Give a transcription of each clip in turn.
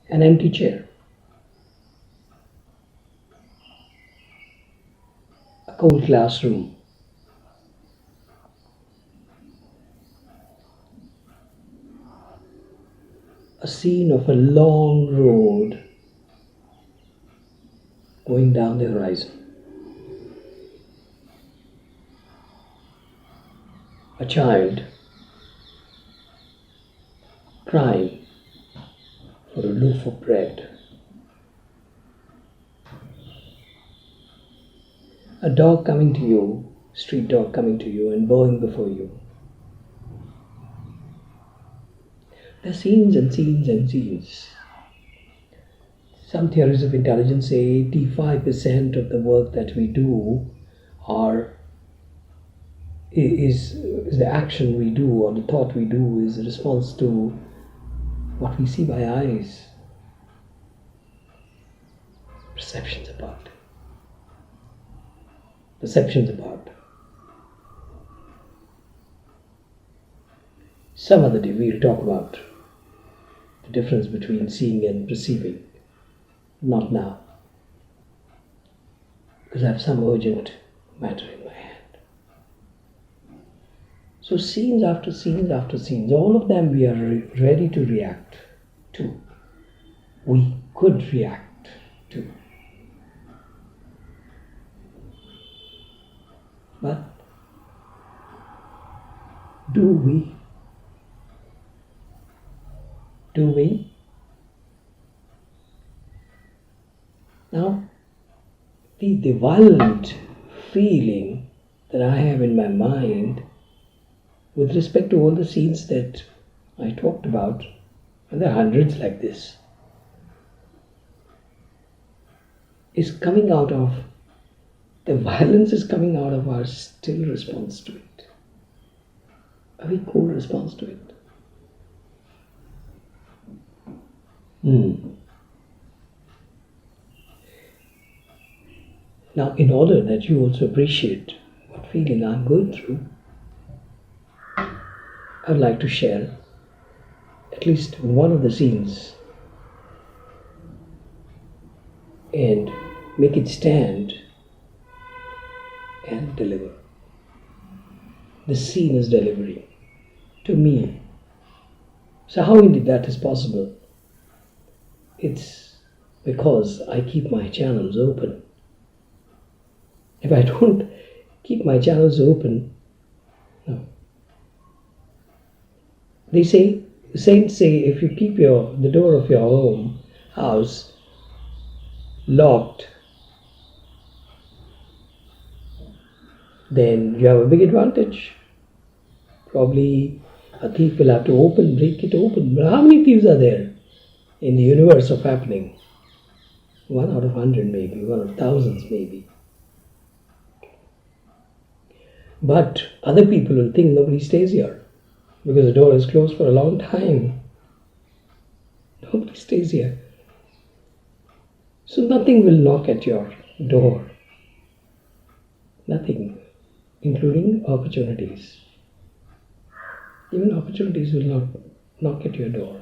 An empty chair, a cold classroom, a scene of a long road going down the horizon, a child crying for a loaf of bread, a dog coming to you, street dog coming to you and bowing before you. There are scenes and scenes and scenes. Some theories of intelligence say 85% of the work that we do is the action we do or the thought we do is a response to what we see by eyes. Perceptions apart. Perceptions apart. Some other day we'll talk about the difference between seeing and perceiving. Not now, because I have some urgent matter in my hand. So scenes after scenes after scenes, all of them we are ready to react to. We could react to. But do we? Do we? Now, the violent feeling that I have in my mind with respect to all the scenes that I talked about, and there are hundreds like this, is coming out of, the violence is coming out of our still response to it, a very cool response to it. Now, in order that you also appreciate what feeling I'm going through, I'd like to share at least one of the scenes and make it stand and deliver. The scene is delivering to me. So how indeed that is possible? It's because I keep my channels open. If I don't keep my channels open, no. They say, the saints say, if you keep the door of your house locked, then you have a big advantage. Probably a thief will have to break it open. But how many thieves are there in the universe of happening? 1 out of 100 maybe, 1 out of thousands maybe. But other people will think nobody stays here because the door is closed for a long time. Nobody stays here. So nothing will knock at your door. Nothing, including opportunities. Even opportunities will not knock at your door.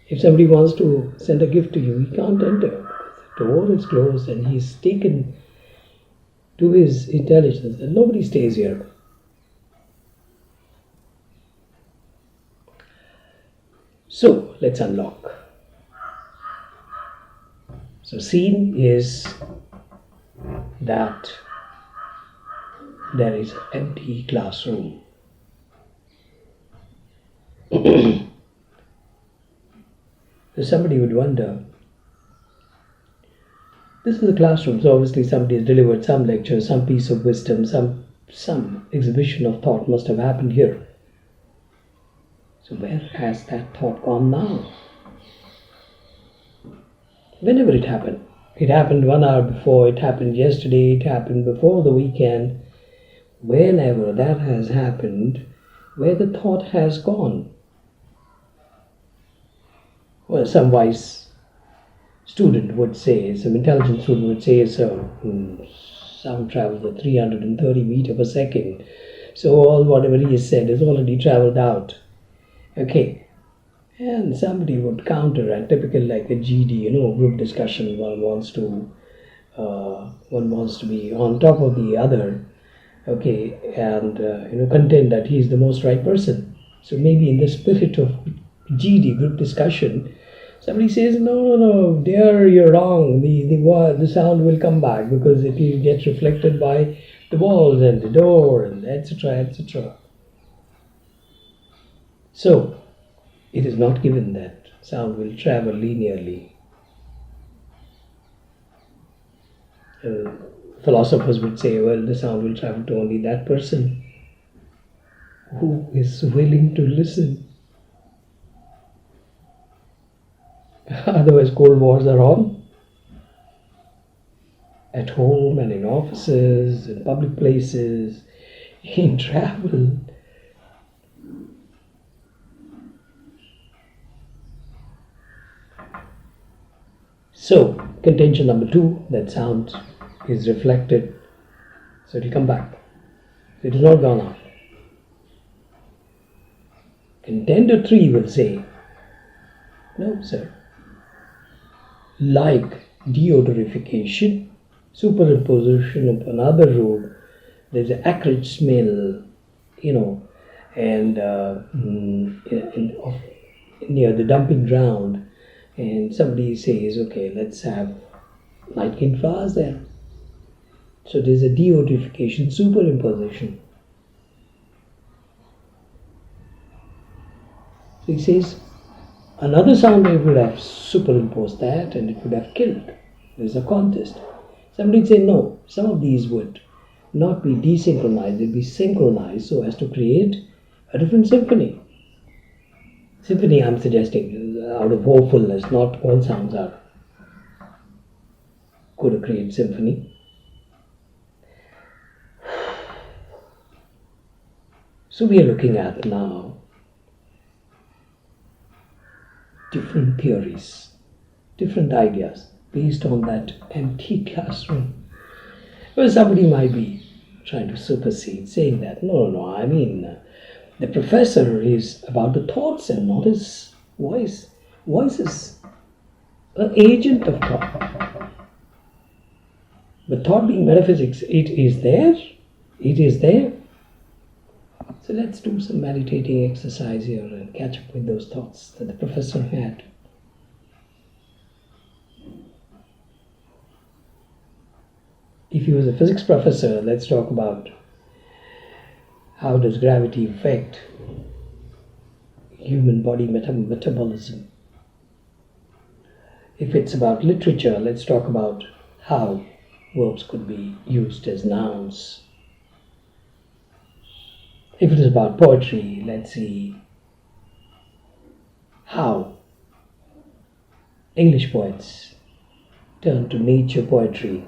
If somebody wants to send a gift to you, he can't enter. The door is closed and he's taken to his intelligence, and nobody stays here. So let's unlock. So scene is that there is an empty classroom. So somebody would wonder, this is a classroom, so obviously somebody has delivered some lecture, some piece of wisdom, some exhibition of thought must have happened here. So where has that thought gone now? Whenever it happened 1 hour before, it happened yesterday, it happened before the weekend, whenever that has happened, where the thought has gone. Well, some wise student would say, some intelligent student would say, so sound travels at 330 meters per second. So whatever he has said is already traveled out. Okay. And somebody would counter, and typical like a GD, group discussion, one wants to be on top of the other, okay, and contend that he's the most right person. So maybe in the spirit of GD, group discussion, somebody says, no, there you're wrong. The sound will come back because it will get reflected by the walls and the door and etc. etc. So it is not given that sound will travel linearly. Philosophers would say, well, the sound will travel to only that person who is willing to listen. Otherwise, cold wars are on. At home and in offices, in public places, in travel. So, contention number 2, that sound is reflected, so it will come back. So it is not gone out. Contender 3 will say, no, sir. Like deodorification, superimposition of another road, there's an acrid smell, and near the dumping ground, and somebody says, okay, let's have nitrogen flowers there. So there's a deodorification, superimposition. So he says, another sound wave would have superimposed that and it would have killed. There's a contest. Somebody would say, no, some of these would not be desynchronized, they'd be synchronized so as to create a different symphony. Symphony, I'm suggesting, out of hopefulness, not all sounds are going to create symphony. So we are looking at now different theories, different ideas based on that empty classroom. Well, somebody might be trying to supersede, saying that, no, I mean, the professor is about the thoughts and not his voice. Voice is an agent of thought. But thought being metaphysics, it is there. It is there. So let's do some meditating exercise here and catch up with those thoughts that the professor had. If he was a physics professor, let's talk about how does gravity affect human body metabolism. If it's about literature, let's talk about how verbs could be used as nouns. If it is about poetry, let's see how English poets turn to nature poetry.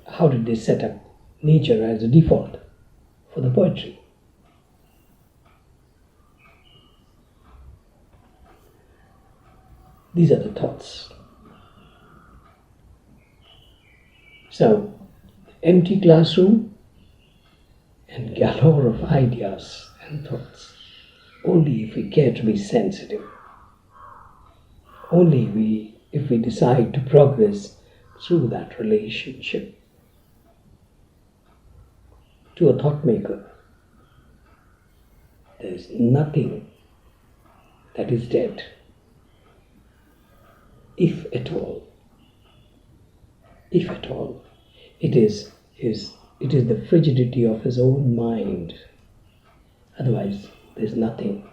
How did they set up nature as a default for the poetry? These are the thoughts. So, empty classroom and galore of ideas and thoughts. Only if we care to be sensitive. Only if we decide to progress through that relationship to a thought maker. There is nothing that is dead, if at all. If at all, it is the frigidity of his own mind. Otherwise, there's nothing.